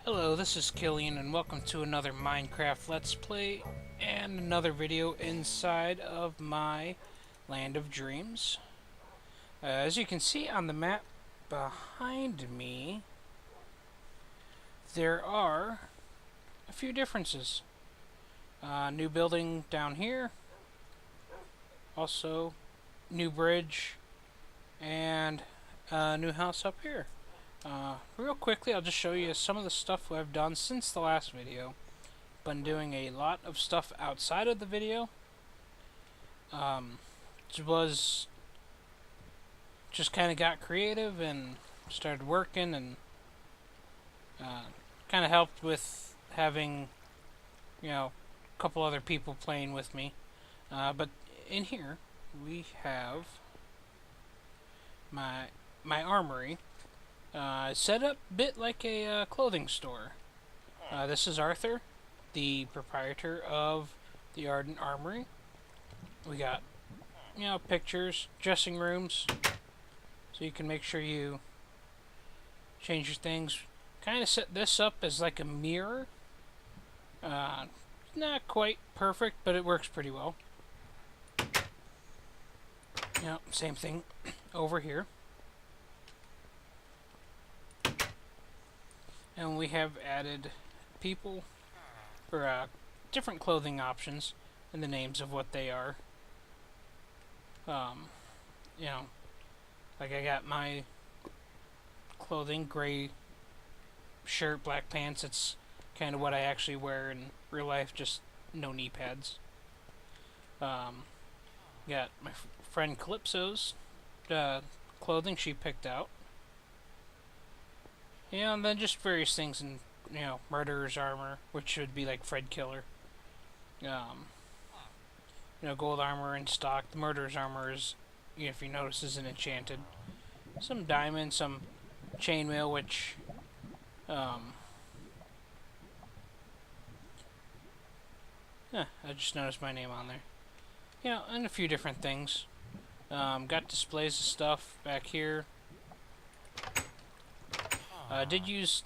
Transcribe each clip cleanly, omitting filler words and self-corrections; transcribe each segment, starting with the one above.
Hello, this is Killian, and welcome to another Minecraft Let's Play and another video inside of my Land of Dreams. As you can see on the map behind me, there are a few differences. New building down here, also new bridge, and a new house up here. Real quickly, I'll just show you some of the stuff I've done since the last video. Been doing a lot of stuff outside of the video. Was just kind of got creative and started working, and kind of helped with having, a couple other people playing with me. But in here we have my armory. Set up a bit like a clothing store. This is Arthur, the proprietor of the Ardent Armory. We got, pictures, dressing rooms, so you can make sure you change your things. Kind of set this up as like a mirror. Not quite perfect, but it works pretty well. Same thing over here. And we have added people for different clothing options and the names of what they are. Like I got my clothing, gray shirt, black pants. It's kind of what I actually wear in real life, just no knee pads. Got my friend Calypso's clothing she picked out. And then just various things in, murderer's armor, which would be like Fred Killer. Gold armor in stock. The murderer's armor is, if you notice, isn't enchanted. Some diamond, some chainmail, which, I just noticed my name on there. And a few different things. Got displays of stuff back here. Did use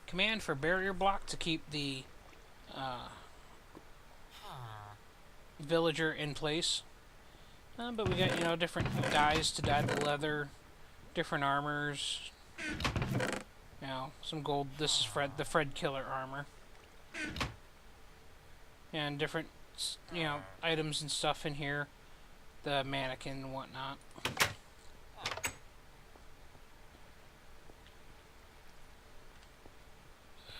command for barrier block to keep the villager in place. But we got, different dyes to dye the leather, different armors. Some gold. This is the Fred Killer armor. And different, items and stuff in here. The mannequin and whatnot.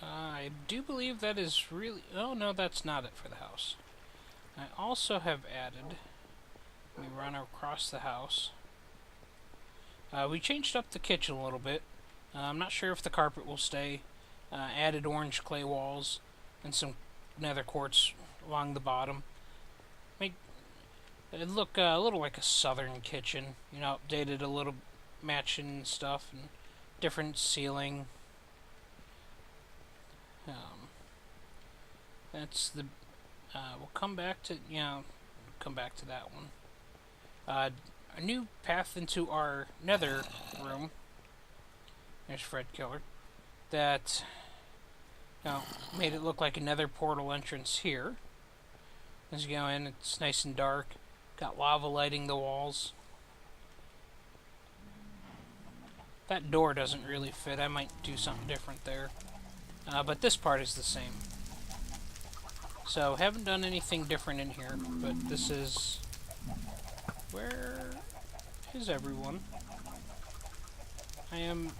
I do believe that is really... Oh, no, that's not it for the house. I also have added... Let me run across the house. We changed up the kitchen a little bit. I'm not sure if the carpet will stay. Added orange clay walls and some nether quartz along the bottom. Make it look a little like a southern kitchen. Updated a little, matching stuff and different ceiling. That's the. We'll come back to that one. A new path into our nether room. There's Fred Killer. That made it look like a nether portal entrance here. As you go in, it's nice and dark. Got lava lighting the walls. That door doesn't really fit. I might do something different there. But this part is the same. So, haven't done anything different in here, but this is... Where is everyone? I am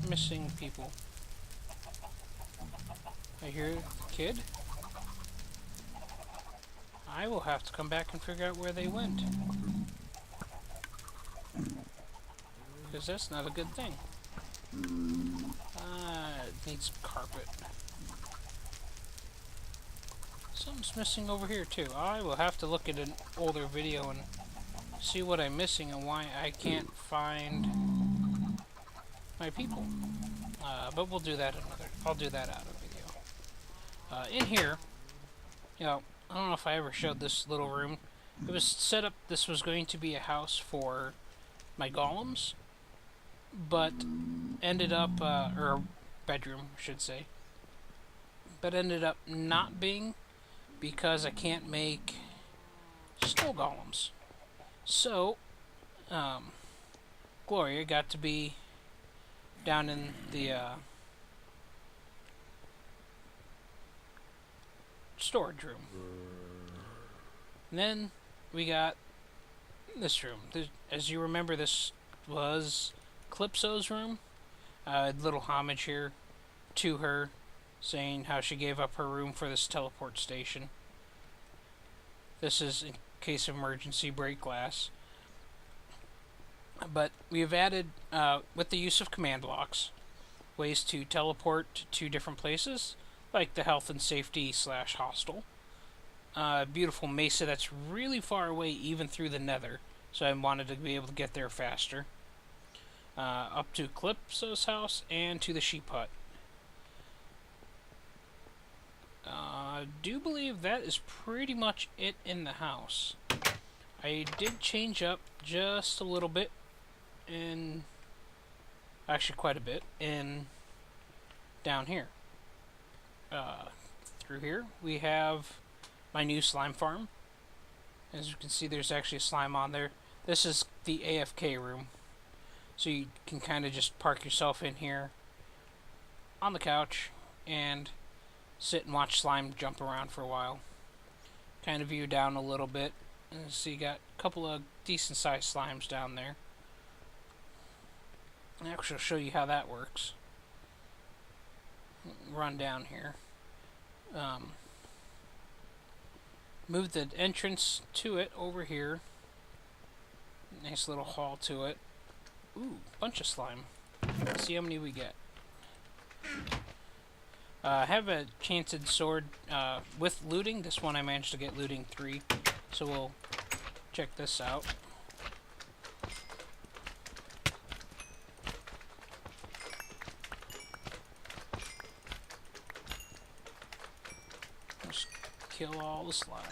missing people. I hear the kid. I will have to come back and figure out where they went. Because that's not a good thing. It needs some carpet. Something's missing over here too. I will have to look at an older video and see what I'm missing and why I can't find my people. But we'll do that I'll do that out of video. In here, I don't know if I ever showed this little room. It was set up, this was going to be a house for my golems, but ended up, or bedroom, I should say, but ended up not being because I can't make snow golems. So, Gloria got to be down in the storage room. And then we got this room. As you remember, this was Calypso's room. Little homage here to her, saying how she gave up her room for this teleport station. This is in case of emergency break glass. But we have added, with the use of command blocks, ways to teleport to 2 different places, like the health and safety / hostel. Beautiful mesa that's really far away, even through the nether, so I wanted to be able to get there faster. Up to Calypso's house and to the sheep hut. I do believe that is pretty much it in the house. I did change up just a little bit in, actually quite a bit, in down here. Through here we have my new slime farm. As you can see, there's actually a slime on there. This is the AFK room, so you can kind of just park yourself in here on the couch and sit and watch slime jump around for a while. Kind of view down a little bit, and so you got a couple of decent sized slimes down there. Actually, I'll show you how that works. Run down here. Move the entrance to it over here. Nice little hall to it. Ooh, bunch of slime. Let's see how many we get. I have a enchanted sword with looting. This one I managed to get looting 3. So we'll check this out. Just kill all the slime.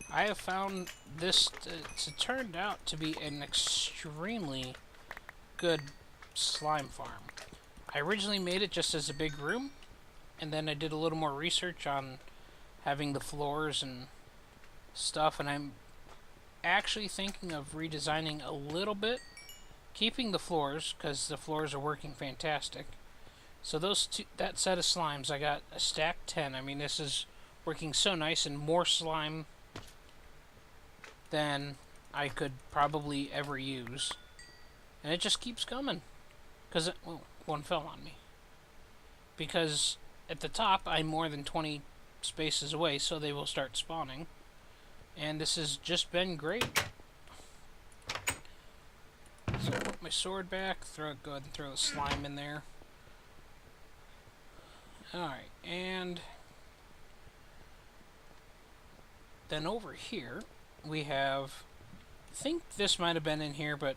I have found this to turned out to be an extremely good slime farm. I originally made it just as a big room, and then I did a little more research on having the floors and stuff, and I'm actually thinking of redesigning a little bit, keeping the floors, because the floors are working fantastic. So that set of slimes, I got a stack 10. I mean, this is working so nice, and more slime than I could probably ever use. And it just keeps coming. Because, well, one fell on me. Because at the top, I'm more than 20 spaces away, so they will start spawning. And this has just been great. So put my sword back, go ahead and throw the slime in there. Alright, and then over here, we have, I think this might have been in here, but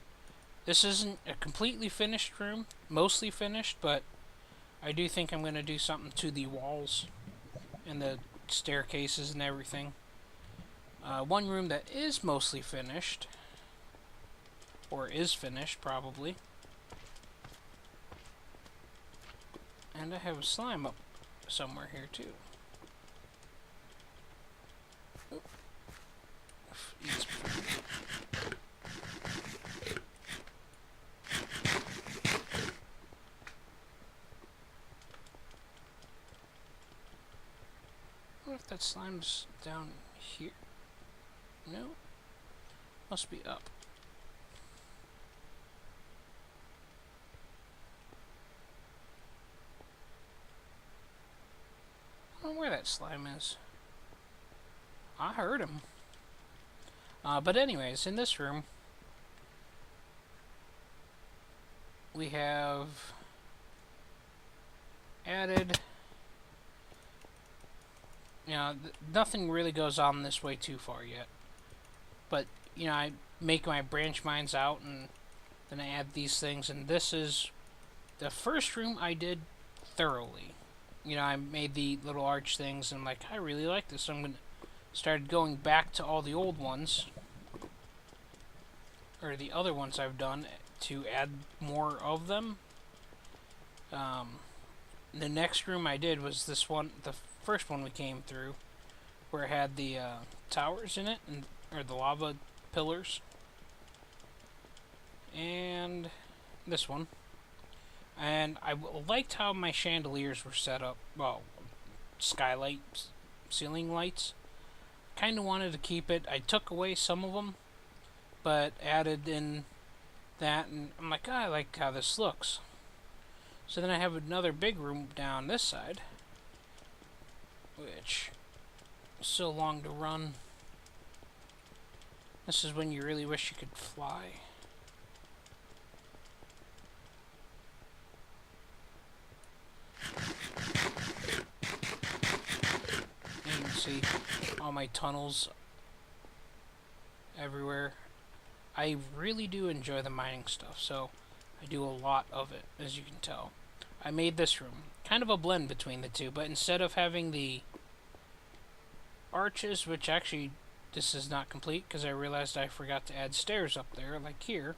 this isn't a completely finished room, mostly finished, but I do think I'm going to do something to the walls and the staircases and everything. One room that is mostly finished, or is finished probably, and I have a slime up somewhere here too. What if that slime's down here? No? Must be up. I don't know where that slime is. I heard him. But anyways, in this room, we have added, you know, nothing really goes on this way too far yet. But, you know, I make my branch mines out, and then I add these things, and this is the first room I did thoroughly. I made the little arch things, and I'm like, I really like this. So I'm gonna start going back to all the old ones, or the other ones I've done, to add more of them. The next room I did was this one, the first one we came through, where it had the towers in it, or the lava pillars, and this one. And I liked how my chandeliers were set up. Well, skylights, ceiling lights. Kind of wanted to keep it. I took away some of them, but added in that, and I'm like, I like how this looks. So then I have another big room down this side, which is so long to run. This is when you really wish you could fly. And you can see all my tunnels everywhere. I really do enjoy the mining stuff, so I do a lot of it, as you can tell. I made this room, kind of a blend between the two, but instead of having the arches, which actually this is not complete because I realized I forgot to add stairs up there, like here,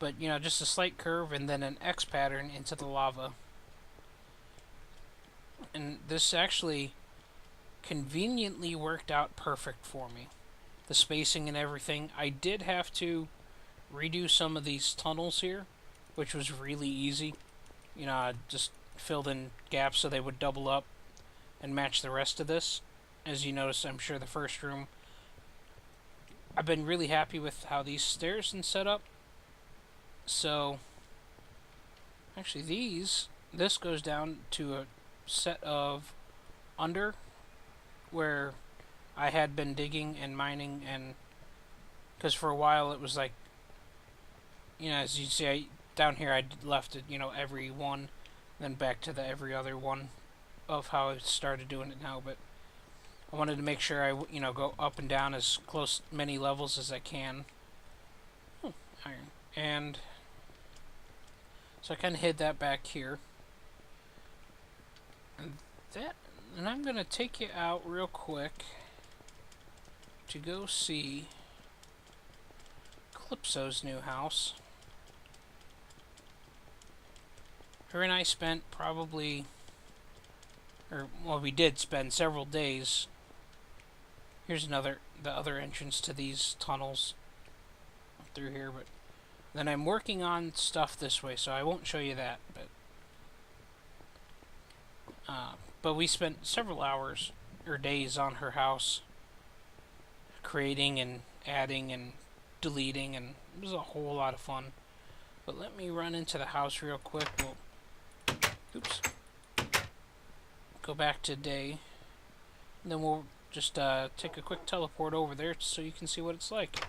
but just a slight curve and then an X pattern into the lava. And this actually conveniently worked out perfect for me. The spacing and everything. I did have to redo some of these tunnels here, which was really easy. I just filled in gaps so they would double up and match the rest of this. As you notice, I'm sure the first room, I've been really happy with how these stairs are set up. So, actually this goes down to a set of under, where I had been digging and mining, and because for a while it was like, as you see, down here I left it, every one, then back to the every other one of how I started doing it now. But I wanted to make sure I, go up and down as close many levels as I can. Iron. And so I kind of hid that back here. And I'm going to take you out real quick to go see Calypso's new house. Her and I spent we did spend several days. Here's the other entrance to these tunnels through here, but then I'm working on stuff this way, so I won't show you that, but we spent several hours or days on her house, creating and adding and deleting, and it was a whole lot of fun. But let me run into the house real quick. Oops. Go back to day, and then we'll just take a quick teleport over there so you can see what it's like.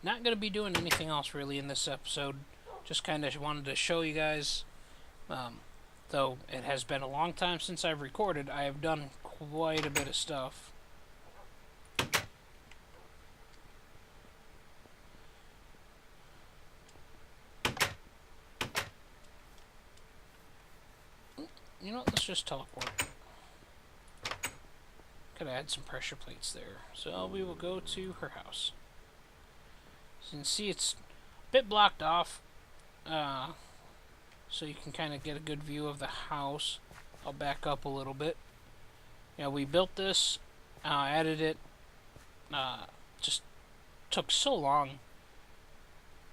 Not going to be doing anything else really in this episode, just kind of wanted to show you guys, though it has been a long time since I've recorded. I have done quite a bit of stuff. You know what, let's just teleport. Could add some pressure plates there. So we will go to her house. So you can see it's a bit blocked off, so you can kind of get a good view of the house. I'll back up a little bit. We built this, added it, just took so long.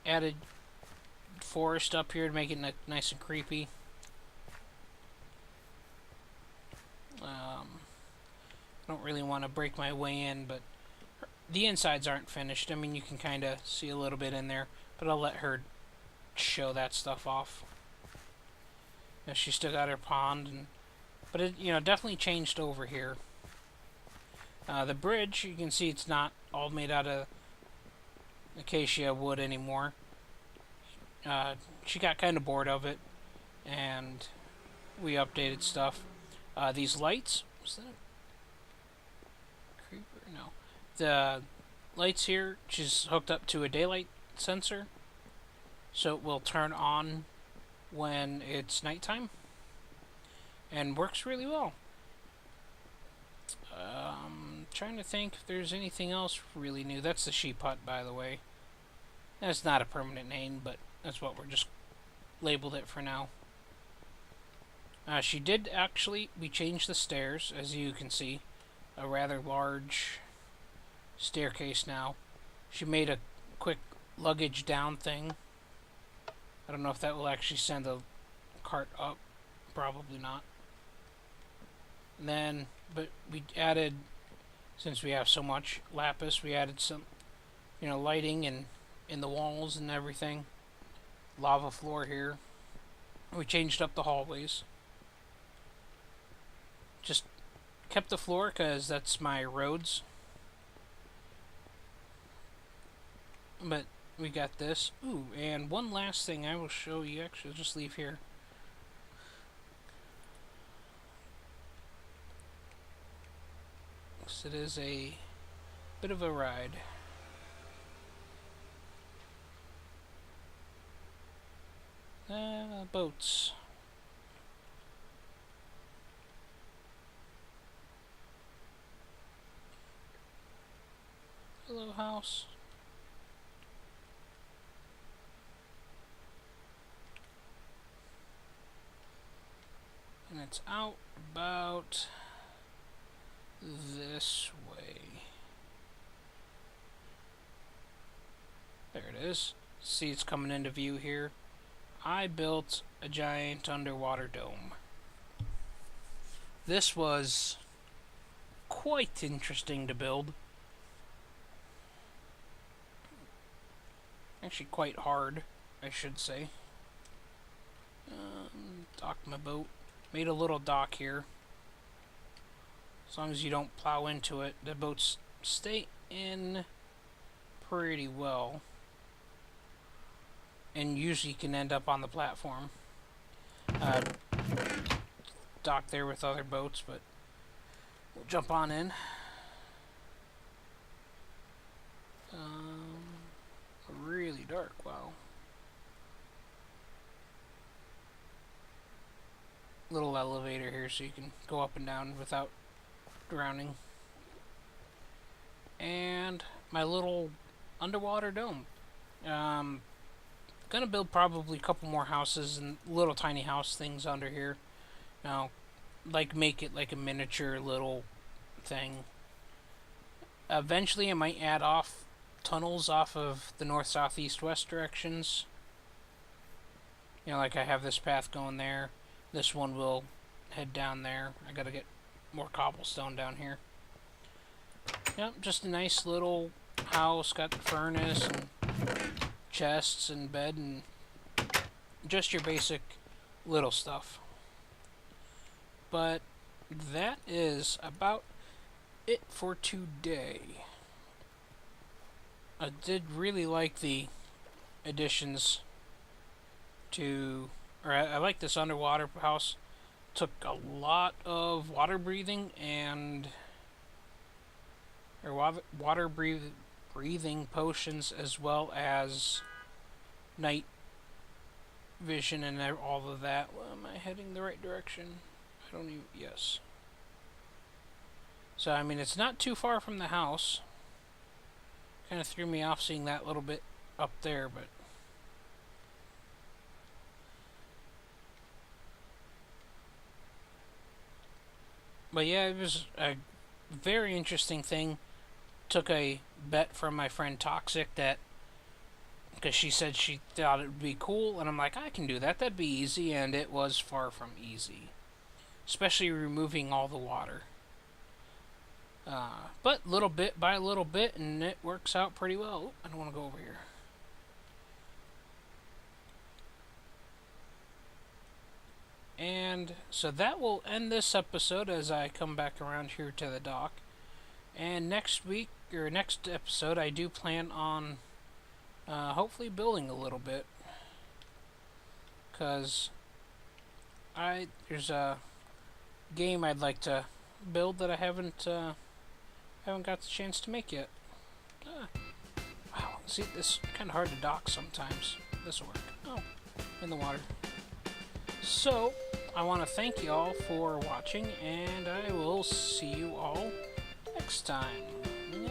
Added forest up here to make it nice and creepy. I don't really want to break my way in, but the insides aren't finished. I mean, you can kind of see a little bit in there, but I'll let her show that stuff off. She's still got her pond, but it definitely changed over here. The bridge, you can see it's not all made out of acacia wood anymore. She got kind of bored of it, and we updated stuff. These lights, was that a creeper? No. The lights here, she's hooked up to a daylight sensor, so it will turn on when it's nighttime. and works really well. Trying to think if there's anything else really new. That's the sheep hut, by the way. That's not a permanent name, but that's what we're just labeled it for now. She did actually, we changed the stairs, as you can see. A rather large staircase now. She made a quick luggage down thing. I don't know if that will actually send the cart up. Probably not. And then, but we added, since we have so much lapis, we added some, lighting and in the walls and everything. Lava floor here. We changed up the hallways. Just kept the floor because that's my roads. But we got this. Ooh, and one last thing I will show you. Actually, I'll just leave here. So it is a bit of a ride. Boats. Hello, house. And it's out about this way. There it is. See, it's coming into view here. I built a giant underwater dome. This was quite interesting to build. Actually quite hard, I should say. Docked my boat. Made a little dock here. As long as you don't plow into it, the boats stay in pretty well. And usually can end up on the platform. Dock there with other boats, but we'll jump on in. Really dark, wow. Little elevator here so you can go up and down without drowning. And my little underwater dome. Gonna build probably a couple more houses and little tiny house things under here. Now, make it like a miniature little thing. Eventually I might add off tunnels off of the north, south, east, west directions. Like I have this path going there. This one will head down there. I gotta get more cobblestone down here. Yep, just a nice little house. Got the furnace and chests and bed and just your basic little stuff. But that is about it for today. I did really like the additions to, or I like this underwater house. Took a lot of water breathing and, or water breathing potions, as well as night vision and all of that. Well, am I heading the right direction? I don't even, yes. So, I mean, it's not too far from the house. Kind of threw me off seeing that little bit up there, but yeah, it was a very interesting thing. Took a bet from my friend Toxic that, because she said she thought it would be cool, and I'm like, I can do that, that'd be easy, and it was far from easy. Especially removing all the water. But little bit by little bit, and it works out pretty well. Oop, I don't want to go over here. And so that will end this episode as I come back around here to the dock. And next week, or next episode, I do plan on hopefully building a little bit. Because there's a game I'd like to build that I haven't got the chance to make yet. Wow, see, this is kind of hard to dock sometimes. This will work. Oh, in the water. So, I want to thank you all for watching, and I will see you all next time. And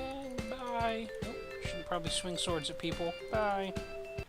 bye. Oh, shouldn't probably swing swords at people. Bye.